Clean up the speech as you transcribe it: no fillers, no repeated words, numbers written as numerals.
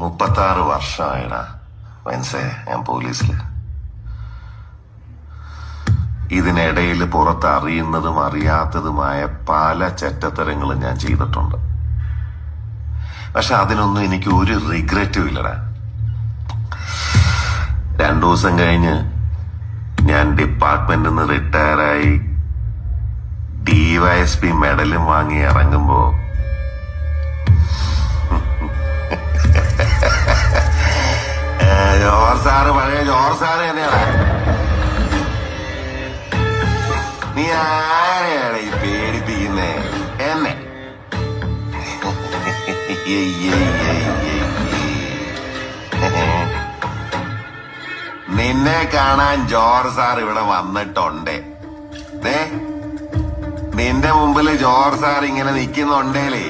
36 വർഷമായിടാ മനസ്സേ ഞാൻ പോലീസില്. ഇതിനിടയിൽ പുറത്ത് അറിയുന്നതും അറിയാത്തതുമായ പല ചെറ്റത്തരങ്ങളും ഞാൻ ചെയ്തിട്ടുണ്ട്. പക്ഷെ അതിനൊന്നും എനിക്ക് ഒരു റിഗ്രറ്റും ഇല്ലടാ. 2 ദിവസം കഴിഞ്ഞ് ഞാൻ ഡിപ്പാർട്ട്മെന്റിൽ നിന്ന് റിട്ടയറായി DYSP മെഡലും വാങ്ങി ഇറങ്ങുമ്പോ ജോർജ് സാറ് പഴയ ജോർജ് സാറ് തന്നെയാണ്. നീ ആരെയാണ് ഈ പേടിപ്പിക്കുന്നേ? എന്നെ നിന്നെ കാണാൻ ജോർജ് സാർ ഇവിടെ വന്നിട്ടുണ്ട്. നിന്റെ മുമ്പില് ജോർജ് സാർ ഇങ്ങനെ നിൽക്കുന്നുണ്ടേലേ